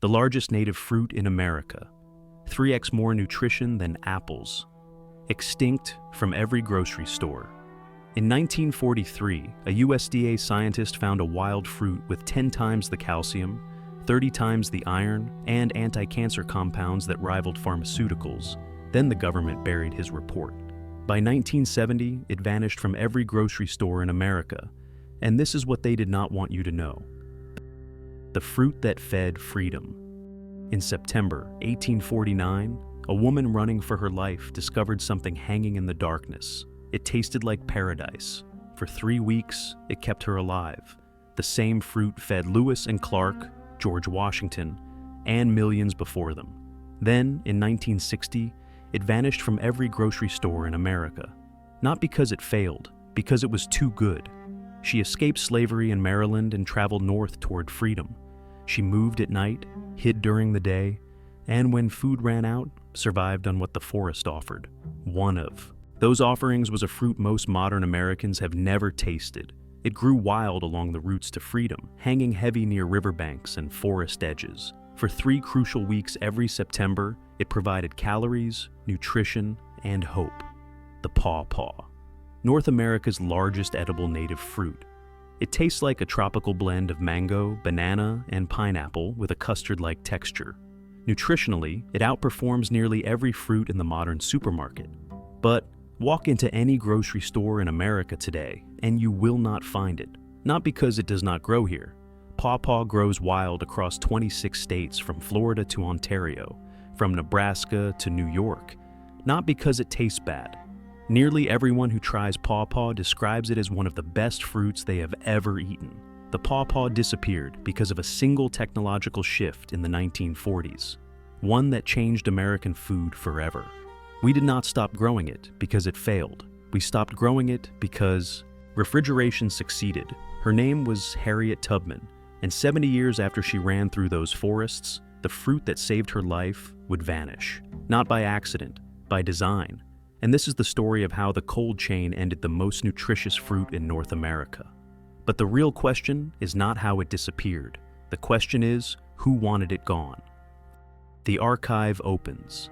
the largest native fruit in America, 3x more nutrition than apples, extinct from every grocery store. In 1943, a USDA scientist found a wild fruit with 10 times the calcium, 30 times the iron, and anti-cancer compounds that rivaled pharmaceuticals. Then the government buried his report. By 1970, it vanished from every grocery store in America, and this is what they did not want you to know. The fruit that fed freedom. In September 1849, a woman running for her life discovered something hanging in the darkness. It tasted like paradise. For 3 weeks, it kept her alive. The same fruit fed Lewis and Clark, George Washington, and millions before them. Then, in 1960, it vanished from every grocery store in America. Not because it failed, because it was too good. She escaped slavery in Maryland and traveled north toward freedom. She moved at night, hid during the day, and when food ran out, survived on what the forest offered. One of those offerings was a fruit most modern Americans have never tasted. It grew wild along the routes to freedom, hanging heavy near riverbanks and forest edges. For 3 crucial weeks every September, it provided calories, nutrition, and hope. The pawpaw, North America's largest edible native fruit. It tastes like a tropical blend of mango, banana, and pineapple with a custard-like texture. Nutritionally, it outperforms nearly every fruit in the modern supermarket. But walk into any grocery store in America today, and you will not find it. Not because it does not grow here. Pawpaw grows wild across 26 states from Florida to Ontario, from Nebraska to New York. Not because it tastes bad. Nearly everyone who tries pawpaw describes it as one of the best fruits they have ever eaten. The pawpaw disappeared because of a single technological shift in the 1940s, one that changed American food forever. We did not stop growing it because it failed. We stopped growing it because refrigeration succeeded. Her name was Harriet Tubman, and 70 years after she ran through those forests, the fruit that saved her life would vanish. Not by accident, by design. And this is the story of how the cold chain ended the most nutritious fruit in North America. But the real question is not how it disappeared. The question is, who wanted it gone? The archive opens.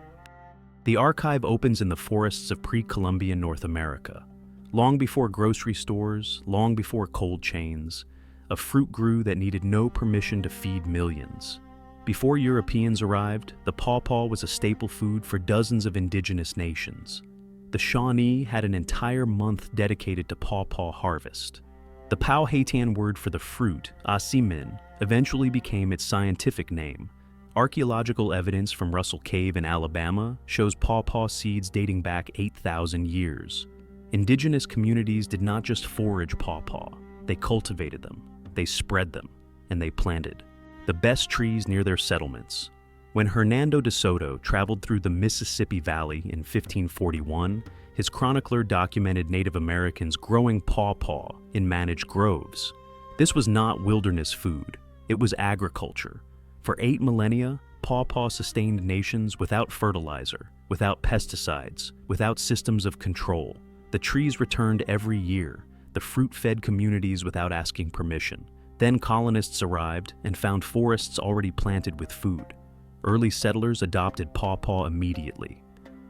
The archive opens in the forests of pre-Columbian North America. Long before grocery stores, long before cold chains, a fruit grew that needed no permission to feed millions. Before Europeans arrived, the pawpaw was a staple food for dozens of indigenous nations. The Shawnee had an entire month dedicated to pawpaw harvest. The Powhatan word for the fruit, asimin, eventually became its scientific name. Archaeological evidence from Russell Cave in Alabama shows pawpaw seeds dating back 8,000 years. Indigenous communities did not just forage pawpaw, they cultivated them, they spread them, and they planted the best trees near their settlements. When Hernando de Soto traveled through the Mississippi Valley in 1541, his chronicler documented Native Americans growing pawpaw in managed groves. This was not wilderness food, it was agriculture. For 8 millennia, pawpaw sustained nations without fertilizer, without pesticides, without systems of control. The trees returned every year. The fruit fed communities without asking permission. Then colonists arrived and found forests already planted with food. Early settlers adopted pawpaw immediately.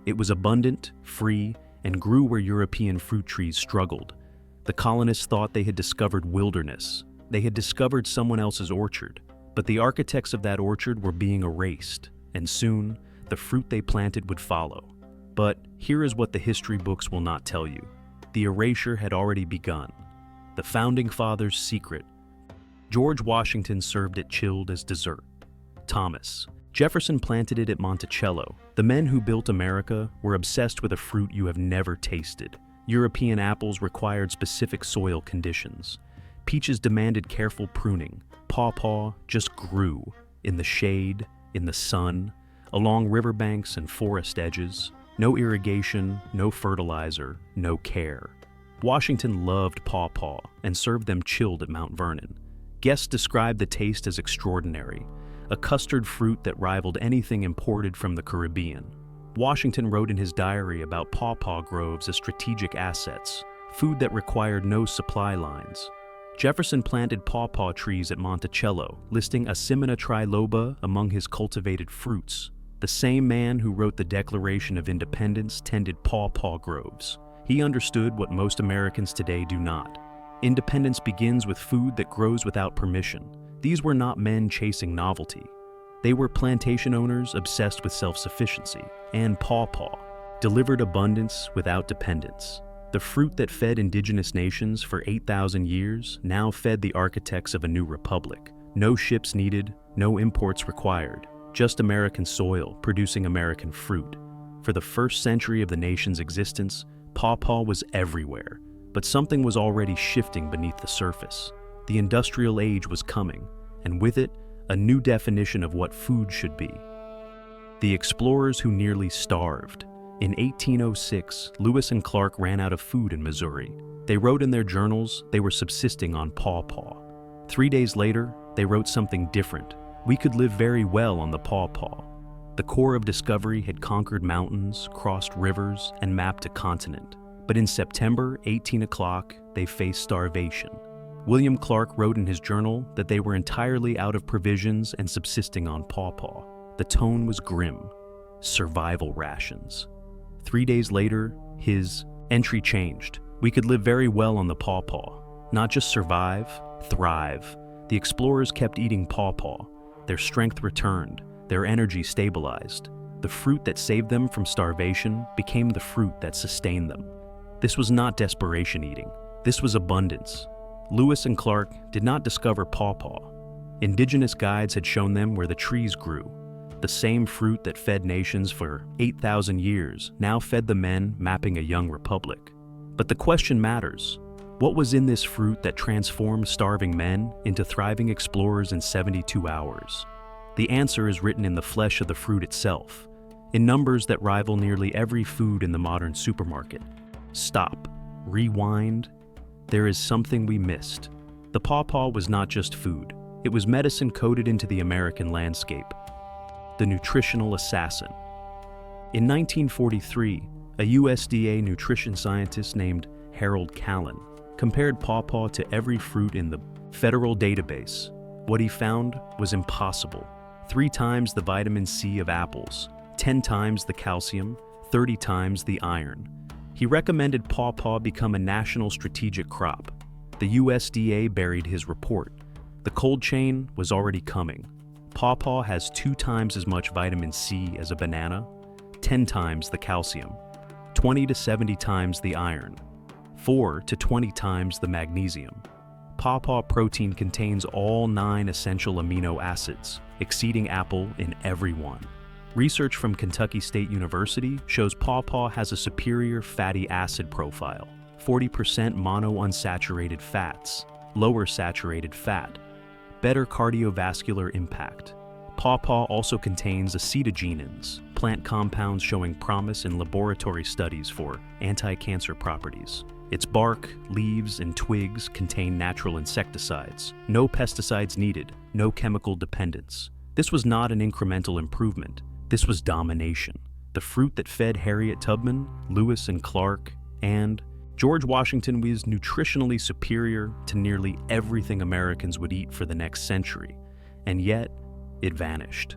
It was abundant, free, and grew where European fruit trees struggled. The colonists thought they had discovered wilderness. They had discovered someone else's orchard. But the architects of that orchard were being erased, and soon, the fruit they planted would follow. But here is what the history books will not tell you. The erasure had already begun. The Founding Fathers' secret. George Washington served it chilled as dessert. Thomas Jefferson planted it at Monticello. The men who built America were obsessed with a fruit you have never tasted. European apples required specific soil conditions. Peaches demanded careful pruning. Pawpaw just grew, in the shade, in the sun, along riverbanks and forest edges. No irrigation, no fertilizer, no care. Washington loved pawpaw and served them chilled at Mount Vernon. Guests described the taste as extraordinary, a custard fruit that rivaled anything imported from the Caribbean. Washington wrote in his diary about pawpaw groves as strategic assets, food that required no supply lines. Jefferson planted pawpaw trees at Monticello, listing Asimina triloba among his cultivated fruits. The same man who wrote the Declaration of Independence tended pawpaw groves. He understood what most Americans today do not. Independence begins with food that grows without permission. These were not men chasing novelty. They were plantation owners obsessed with self-sufficiency, and pawpaw delivered abundance without dependence. The fruit that fed indigenous nations for 8,000 years now fed the architects of a new republic. No ships needed, no imports required, just American soil producing American fruit. For the first century of the nation's existence, pawpaw was everywhere, but something was already shifting beneath the surface. The industrial age was coming, and with it, a new definition of what food should be. The explorers who nearly starved. In 1806, Lewis and Clark ran out of food in Missouri. They wrote in their journals they were subsisting on pawpaw. 3 days later, they wrote something different. We could live very well on the pawpaw. The Corps of Discovery had conquered mountains, crossed rivers, and mapped a continent. But in September 18 o'clock, they faced starvation. William Clark wrote in his journal that they were entirely out of provisions and subsisting on pawpaw. The tone was grim. Survival rations. 3 days later, his entry changed. We could live very well on the pawpaw. Not just survive, thrive. The explorers kept eating pawpaw. Their strength returned. Their energy stabilized. The fruit that saved them from starvation became the fruit that sustained them. This was not desperation eating. This was abundance. Lewis and Clark did not discover pawpaw. Indigenous guides had shown them where the trees grew. The same fruit that fed nations for 8,000 years now fed the men mapping a young republic. But the question matters. What was in this fruit that transformed starving men into thriving explorers in 72 hours? The answer is written in the flesh of the fruit itself, in numbers that rival nearly every food in the modern supermarket. Stop. Rewind. There is something we missed. The pawpaw was not just food. It was medicine coded into the American landscape. The nutritional assassin. In 1943, a USDA nutrition scientist named Harold Callan compared pawpaw to every fruit in the federal database. What he found was impossible. 3 times the vitamin C of apples, 10 times the calcium, 30 times the iron. He recommended pawpaw become a national strategic crop. The USDA buried his report. The cold chain was already coming. Pawpaw has 2 times as much vitamin C as a banana, 10 times the calcium, 20 to 70 times the iron, 4 to 20 times the magnesium. Pawpaw protein contains all 9 essential amino acids, exceeding apple in every one. Research from Kentucky State University shows pawpaw has a superior fatty acid profile, 40% monounsaturated fats, lower saturated fat, better cardiovascular impact. Pawpaw also contains acetogenins, plant compounds showing promise in laboratory studies for anti-cancer properties. Its bark, leaves, and twigs contain natural insecticides. No pesticides needed, no chemical dependence. This was not an incremental improvement. This was domination. The fruit that fed Harriet Tubman, Lewis and Clark, and George Washington was nutritionally superior to nearly everything Americans would eat for the next century, and yet it vanished.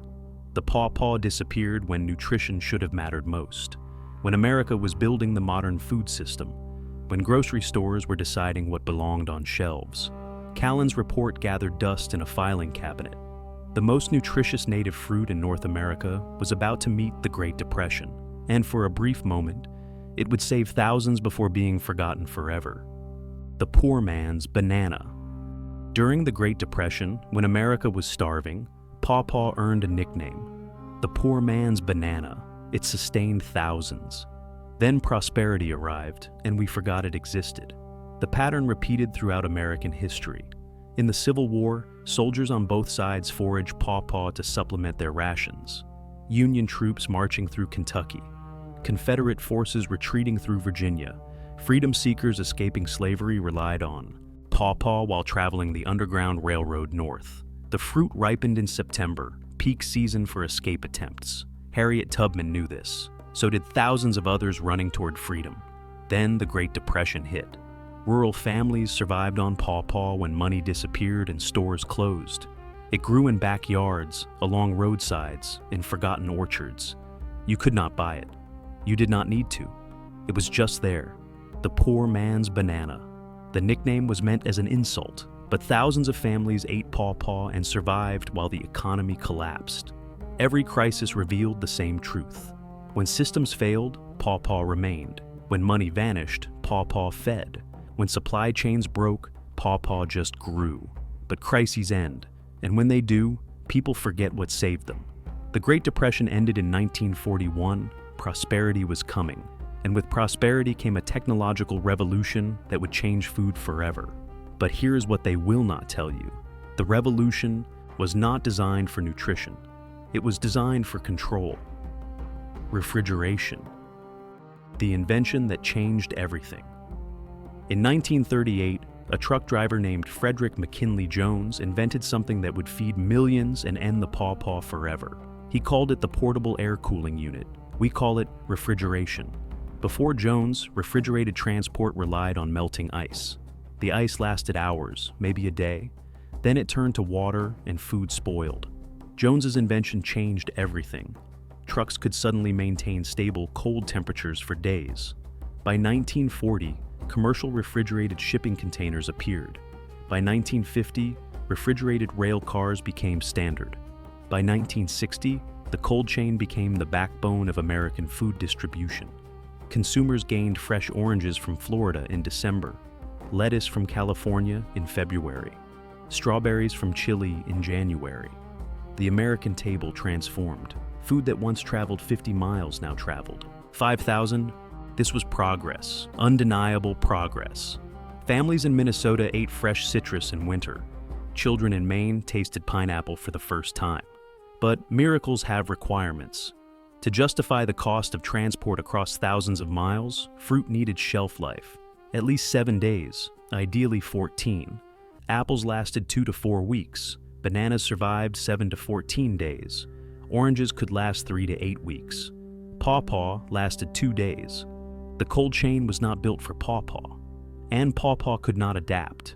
The pawpaw disappeared when nutrition should have mattered most, when America was building the modern food system, when grocery stores were deciding what belonged on shelves. Callan's report gathered dust in a filing cabinet. The most nutritious native fruit in North America was about to meet the Great Depression, and for a brief moment, it would save thousands before being forgotten forever. The poor man's banana. During the Great Depression, when America was starving, pawpaw earned a nickname, the poor man's banana. It sustained thousands. Then prosperity arrived, and we forgot it existed. The pattern repeated throughout American history. In the Civil War, soldiers on both sides foraged pawpaw to supplement their rations. Union troops marching through Kentucky, Confederate forces retreating through Virginia, freedom seekers escaping slavery relied on pawpaw while traveling the Underground Railroad north. The fruit ripened in September, peak season for escape attempts. Harriet Tubman knew this. So did thousands of others running toward freedom. Then the Great Depression hit. Rural families survived on pawpaw when money disappeared and stores closed. It grew in backyards, along roadsides, in forgotten orchards. You could not buy it. You did not need to. It was just there. The poor man's banana. The nickname was meant as an insult, but thousands of families ate pawpaw and survived while the economy collapsed. Every crisis revealed the same truth. When systems failed, pawpaw remained. When money vanished, pawpaw fed. When supply chains broke, pawpaw just grew. But crises end, and when they do, people forget what saved them. The Great Depression ended in 1941, prosperity was coming, and with prosperity came a technological revolution that would change food forever. But here's what they will not tell you. The revolution was not designed for nutrition. It was designed for control. Refrigeration. The invention that changed everything. In 1938, a truck driver named Frederick McKinley Jones invented something that would feed millions and end the pawpaw forever. He called it the portable air cooling unit. We call it refrigeration. Before Jones, refrigerated transport relied on melting ice. The ice lasted hours, maybe a day. Then it turned to water and food spoiled. Jones's invention changed everything. Trucks could suddenly maintain stable cold temperatures for days. By 1940, commercial refrigerated shipping containers appeared. By 1950, refrigerated rail cars became standard. By 1960, the cold chain became the backbone of American food distribution. Consumers gained fresh oranges from Florida in December, lettuce from California in February, strawberries from Chile in January. The American table transformed. Food that once traveled 50 miles now traveled 5,000. This was progress, undeniable progress. Families in Minnesota ate fresh citrus in winter. Children in Maine tasted pineapple for the first time. But miracles have requirements. To justify the cost of transport across thousands of miles, fruit needed shelf life, at least 7 days, ideally 14. Apples lasted 2 to 4 weeks. Bananas survived 7 to 14 days. Oranges could last 3 to 8 weeks. Pawpaw lasted 2 days. The cold chain was not built for pawpaw, and pawpaw could not adapt.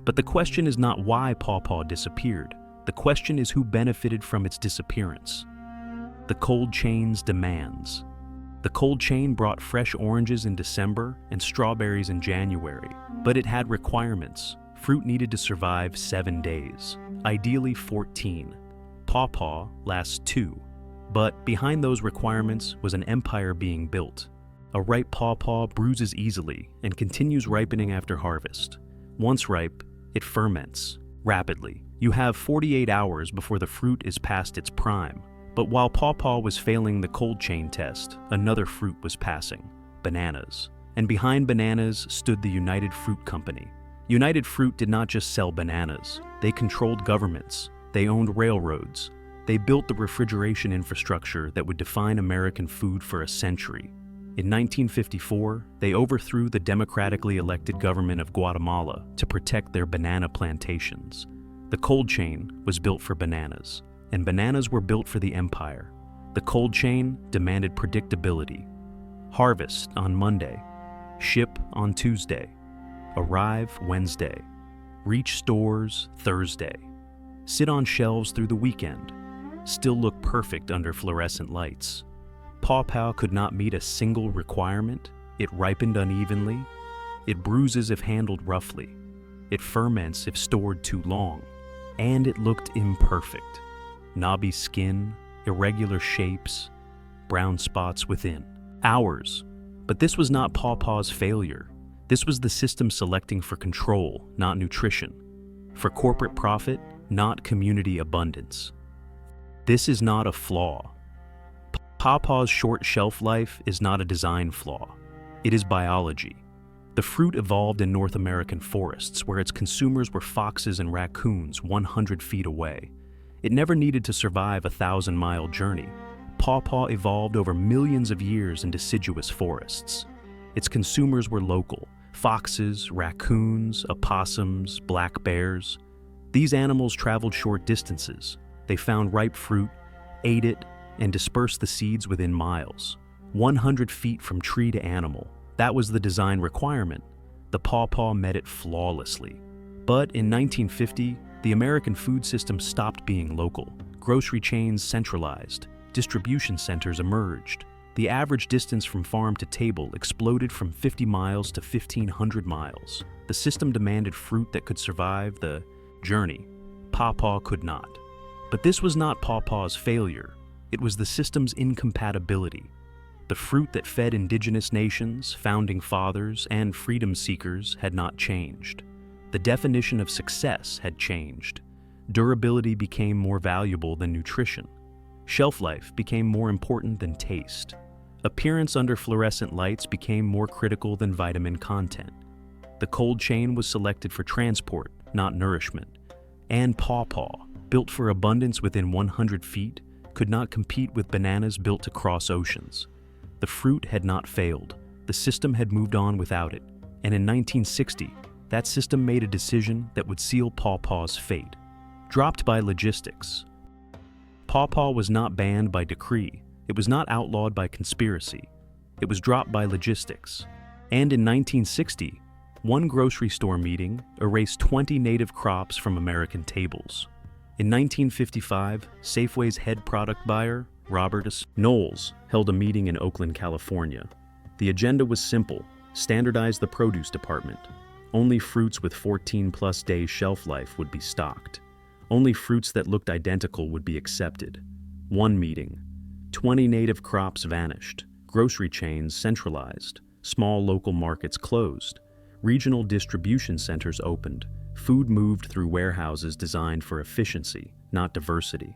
But the question is not why pawpaw disappeared. The question is who benefited from its disappearance. The cold chain's demands. The cold chain brought fresh oranges in December and strawberries in January, but it had requirements. Fruit needed to survive 7 days, ideally 14. Pawpaw lasts 2, but behind those requirements was an empire being built. A ripe pawpaw bruises easily and continues ripening after harvest. Once ripe, it ferments rapidly. You have 48 hours before the fruit is past its prime. But while pawpaw was failing the cold chain test, another fruit was passing: bananas. And behind bananas stood the United Fruit Company. United Fruit did not just sell bananas. They controlled governments. They owned railroads. They built the refrigeration infrastructure that would define American food for a century. In 1954, they overthrew the democratically elected government of Guatemala to protect their banana plantations. The cold chain was built for bananas, and bananas were built for the empire. The cold chain demanded predictability. Harvest on Monday, ship on Tuesday, arrive Wednesday, reach stores Thursday, sit on shelves through the weekend, still look perfect under fluorescent lights. Pawpaw could not meet a single requirement. It ripened unevenly. It bruises if handled roughly. It ferments if stored too long. And it looked imperfect. Knobby skin, irregular shapes, brown spots within. Hours. But this was not pawpaw's failure. This was the system selecting for control, not nutrition. For corporate profit, not community abundance. This is not a flaw. Pawpaw's short shelf life is not a design flaw. It is biology. The fruit evolved in North American forests where its consumers were foxes and raccoons 100 feet away. It never needed to survive a 1,000-mile journey. Pawpaw evolved over millions of years in deciduous forests. Its consumers were local: foxes, raccoons, opossums, black bears. These animals traveled short distances. They found ripe fruit, ate it, and dispersed the seeds within miles. 100 feet from tree to animal. That was the design requirement. The pawpaw met it flawlessly. But in 1950, the American food system stopped being local. Grocery chains centralized. Distribution centers emerged. The average distance from farm to table exploded from 50 miles to 1,500 miles. The system demanded fruit that could survive the journey. Pawpaw could not. But this was not pawpaw's failure. It was the system's incompatibility. The fruit that fed indigenous nations, founding fathers, and freedom seekers had not changed. The definition of success had changed. Durability became more valuable than nutrition. Shelf life became more important than taste. Appearance under fluorescent lights became more critical than vitamin content. The cold chain was selected for transport, not nourishment. And pawpaw, built for abundance within 100 feet, could not compete with bananas built to cross oceans. The fruit had not failed. The system had moved on without it. And in 1960, that system made a decision that would seal pawpaw's fate. Dropped by logistics. Pawpaw was not banned by decree. It was not outlawed by conspiracy. It was dropped by logistics. And in 1960, one grocery store meeting erased 20 native crops from American tables. In 1955, Safeway's head product buyer, Robert Knowles, held a meeting in Oakland, California. The agenda was simple: standardize the produce department. Only fruits with 14+ days shelf life would be stocked. Only fruits that looked identical would be accepted. One meeting. 20 native crops vanished. Grocery chains centralized. Small local markets closed. Regional distribution centers opened. Food moved through warehouses designed for efficiency, not diversity.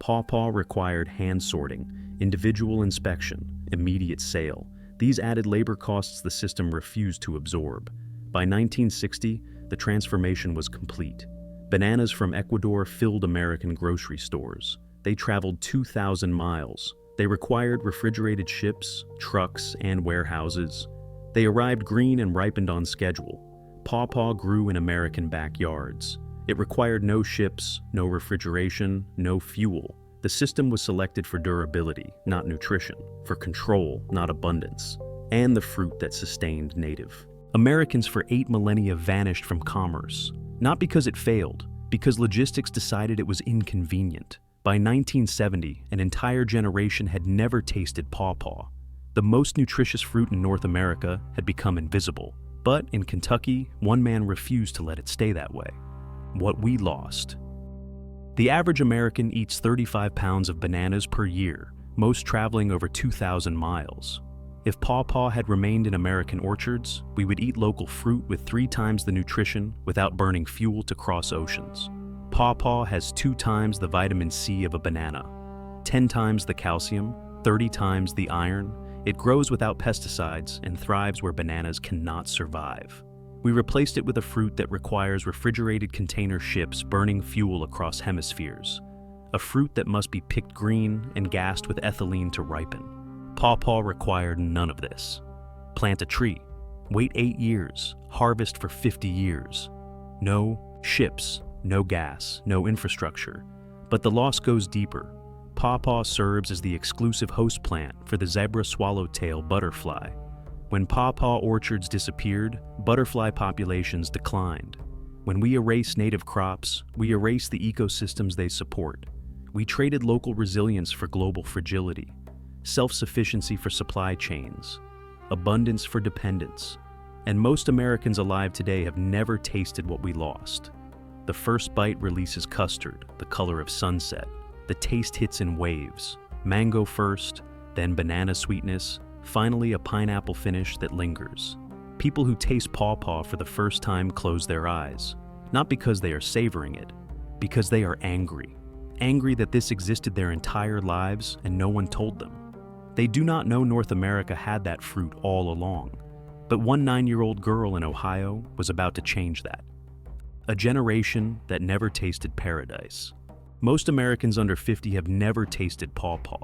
Pawpaw required hand sorting, individual inspection, immediate sale. These added labor costs the system refused to absorb. By 1960, the transformation was complete. Bananas from Ecuador filled American grocery stores. They traveled 2,000 miles. They required refrigerated ships, trucks, and warehouses. They arrived green and ripened on schedule. Pawpaw grew in American backyards. It required no ships, no refrigeration, no fuel. The system was selected for durability, not nutrition, for control, not abundance, and the fruit that sustained native. Americans for 8 millennia vanished from commerce. Not because it failed, because logistics decided it was inconvenient. By 1970, an entire generation had never tasted pawpaw. The most nutritious fruit in North America had become invisible. But in Kentucky, one man refused to let it stay that way. What we lost. The average American eats 35 pounds of bananas per year, most traveling over 2,000 miles. If pawpaw had remained in American orchards, we would eat local fruit with 3 times the nutrition without burning fuel to cross oceans. Pawpaw has 2 times the vitamin C of a banana, 10 times the calcium, 30 times the iron. It grows without pesticides and thrives where bananas cannot survive. We replaced it with a fruit that requires refrigerated container ships burning fuel across hemispheres. A fruit that must be picked green and gassed with ethylene to ripen. Pawpaw required none of this. Plant a tree. Wait 8 years. Harvest for 50 years. No ships, no gas, no infrastructure. But the loss goes deeper. Pawpaw serves as the exclusive host plant for the zebra swallowtail butterfly. When pawpaw orchards disappeared, butterfly populations declined. When we erase native crops, we erase the ecosystems they support. We traded local resilience for global fragility, self-sufficiency for supply chains, abundance for dependence. And most Americans alive today have never tasted what we lost. The first bite releases custard, the color of sunset. The taste hits in waves. Mango first, then banana sweetness, finally a pineapple finish that lingers. People who taste pawpaw for the first time close their eyes, not because they are savoring it, because they are angry. Angry that this existed their entire lives and no one told them. They do not know North America had that fruit all along. But one 9-year-old girl in Ohio was about to change that. A generation that never tasted paradise. Most Americans under 50 have never tasted pawpaw.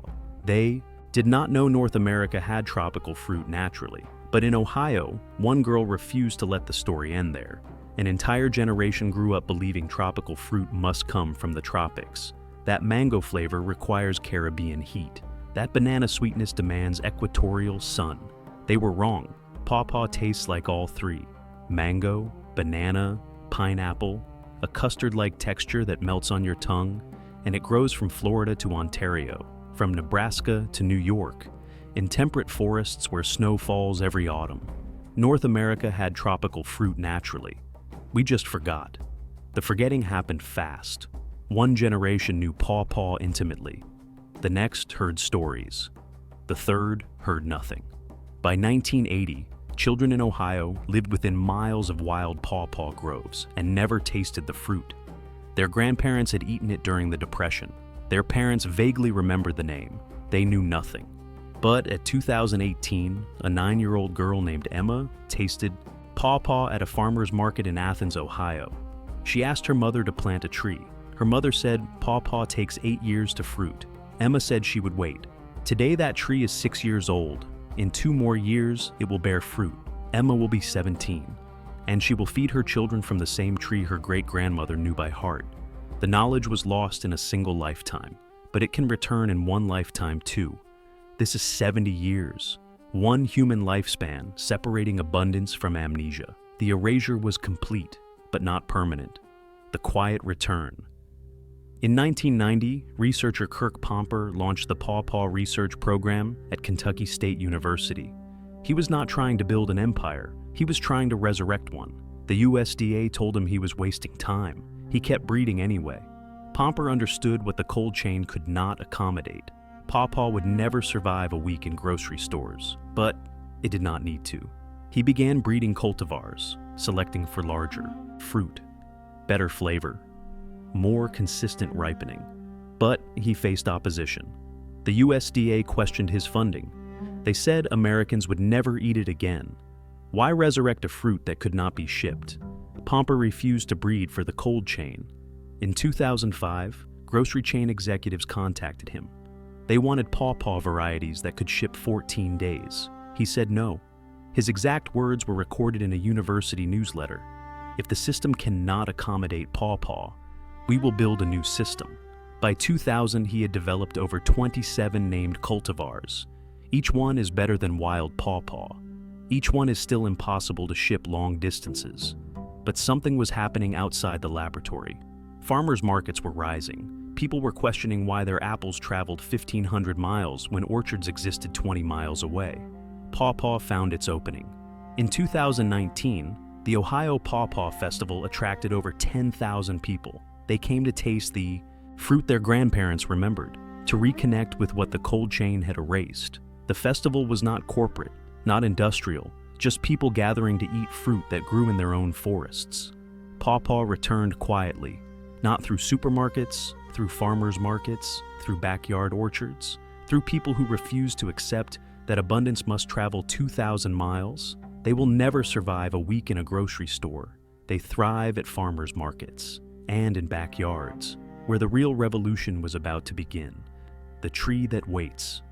They did not know North America had tropical fruit naturally. But in Ohio, one girl refused to let the story end there. An entire generation grew up believing tropical fruit must come from the tropics. That mango flavor requires Caribbean heat. That banana sweetness demands equatorial sun. They were wrong. Pawpaw tastes like all 3. mango, banana, pineapple, a custard-like texture that melts on your tongue, and it grows from Florida to Ontario, from Nebraska to New York, in temperate forests where snow falls every autumn. North America had tropical fruit naturally. We just forgot. The forgetting happened fast. One generation knew pawpaw intimately. The next heard stories. The third heard nothing. By 1980, children in Ohio lived within miles of wild pawpaw groves and never tasted the fruit. Their grandparents had eaten it during the Depression. Their parents vaguely remembered the name. They knew nothing. But at 2018, a 9-year-old girl named Emma tasted pawpaw at a farmer's market in Athens, Ohio. She asked her mother to plant a tree. Her mother said pawpaw takes 8 years to fruit. Emma said she would wait. Today that tree is 6 years old. In 2 more years, it will bear fruit. Emma will be 17, and she will feed her children from the same tree her great-grandmother knew by heart. The knowledge was lost in a single lifetime, but it can return in one lifetime too. This is 70 years. One human lifespan separating abundance from amnesia. The erasure was complete, but not permanent. The quiet return. In 1990, researcher Kirk Pomper launched the Pawpaw Research Program at Kentucky State University. He was not trying to build an empire, he was trying to resurrect one. The USDA told him he was wasting time. He kept breeding anyway. Pomper understood what the cold chain could not accommodate. Pawpaw would never survive a week in grocery stores, but it did not need to. He began breeding cultivars, selecting for larger fruit, better flavor, more consistent ripening. But he faced opposition. The USDA questioned his funding. They said Americans would never eat it again. Why resurrect a fruit that could not be shipped? Pomper refused to breed for the cold chain. In 2005, grocery chain executives contacted him. They wanted pawpaw varieties that could ship 14 days. He said no. His exact words were recorded in a university newsletter. If the system cannot accommodate pawpaw, we will build a new system. By 2000, he had developed over 27 named cultivars. Each one is better than wild pawpaw. Each one is still impossible to ship long distances. But something was happening outside the laboratory. Farmers' markets were rising. People were questioning why their apples traveled 1,500 miles when orchards existed 20 miles away. Pawpaw found its opening. In 2019, the Ohio Pawpaw Festival attracted over 10,000 people. They came to taste the fruit their grandparents remembered, to reconnect with what the cold chain had erased. The festival was not corporate, not industrial, just people gathering to eat fruit that grew in their own forests. Pawpaw returned quietly, not through supermarkets, through farmers' markets, through backyard orchards, through people who refuse to accept that abundance must travel 2,000 miles. They will never survive a week in a grocery store. They thrive at farmers' markets and in backyards, where the real revolution was about to begin. The tree that waits.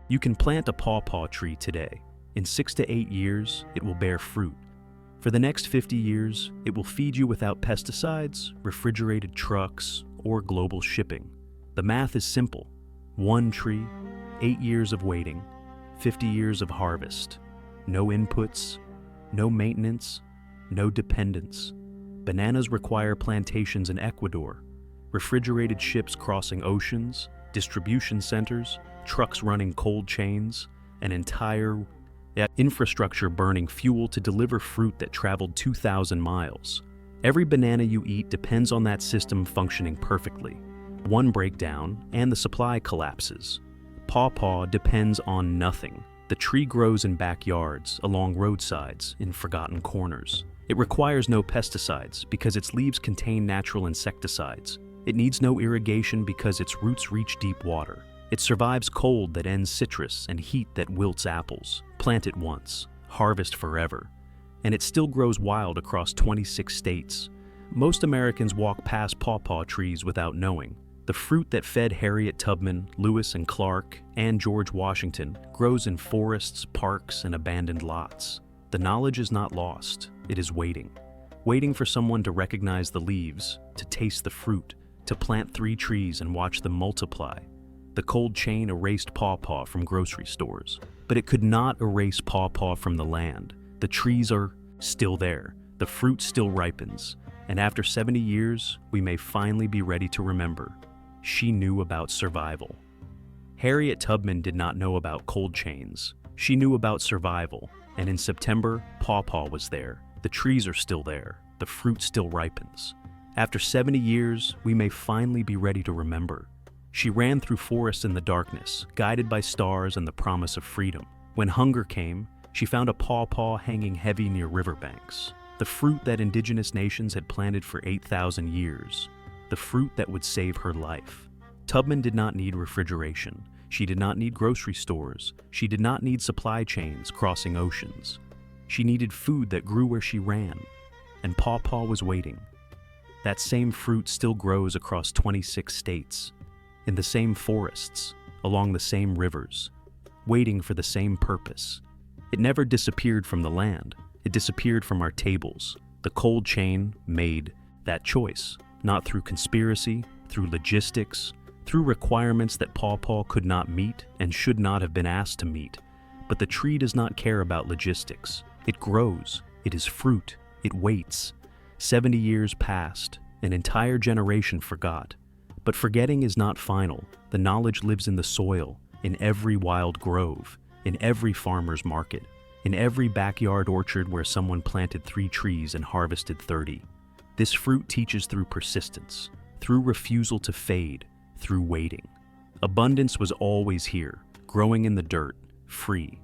You can plant a pawpaw tree today. In 6 to 8 years, it will bear fruit. For the next 50 years, it will feed you without pesticides, refrigerated trucks, or global shipping. The math is simple. 1 tree, 8 years of waiting, 50 years of harvest. No inputs, no maintenance, no dependence. Bananas require plantations in Ecuador, refrigerated ships crossing oceans, distribution centers, trucks running cold chains, an entire infrastructure burning fuel to deliver fruit that traveled 2,000 miles. Every banana you eat depends on that system functioning perfectly. One breakdown, and the supply collapses. Pawpaw depends on nothing. The tree grows in backyards, along roadsides, in forgotten corners. It requires no pesticides because its leaves contain natural insecticides. It needs no irrigation because its roots reach deep water. It survives cold that ends citrus and heat that wilts apples. Plant it once, harvest forever. And it still grows wild across 26 states. Most Americans walk past pawpaw trees without knowing. The fruit that fed Harriet Tubman, Lewis and Clark, and George Washington grows in forests, parks, and abandoned lots. The knowledge is not lost, it is waiting. Waiting for someone to recognize the leaves, to taste the fruit, to plant 3 trees and watch them multiply. The cold chain erased pawpaw from grocery stores, but it could not erase pawpaw from the land. The trees are still there. The fruit still ripens. And after 70 years, we may finally be ready to remember. She knew about survival. Harriet Tubman did not know about cold chains. She knew about survival. And in September, Pawpaw was there. The trees are still there. The fruit still ripens. After 70 years, we may finally be ready to remember. She ran through forests in the darkness, guided by stars and the promise of freedom. When hunger came, she found a pawpaw hanging heavy near riverbanks. The fruit that indigenous nations had planted for 8,000 years. The fruit that would save her life. Tubman did not need refrigeration. She did not need grocery stores. She did not need supply chains crossing oceans. She needed food that grew where she ran. And Pawpaw was waiting. That same fruit still grows across 26 states, in the same forests, along the same rivers, waiting for the same purpose. It never disappeared from the land. It disappeared from our tables. The cold chain made that choice, not through conspiracy, through logistics, through requirements that Pawpaw could not meet and should not have been asked to meet. But the tree does not care about logistics. It grows. It is fruit. It waits. 70 years passed. An entire generation forgot. But forgetting is not final. The knowledge lives in the soil, in every wild grove, in every farmer's market, in every backyard orchard where someone planted 3 trees and harvested 30. This fruit teaches through persistence, through refusal to fade, through waiting. Abundance was always here, growing in the dirt, free.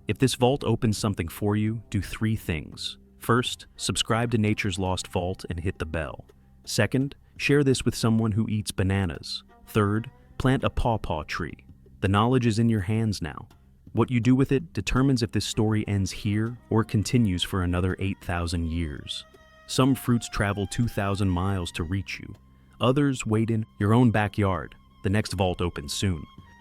If this vault opens something for you, do 3 things. First, subscribe to Nature's Lost Vault and hit the bell. Second, share this with someone who eats bananas. Third, plant a pawpaw tree. The knowledge is in your hands now. What you do with it determines if this story ends here or continues for another 8,000 years. Some fruits travel 2,000 miles to reach you. Others wait in your own backyard. The next vault opens soon.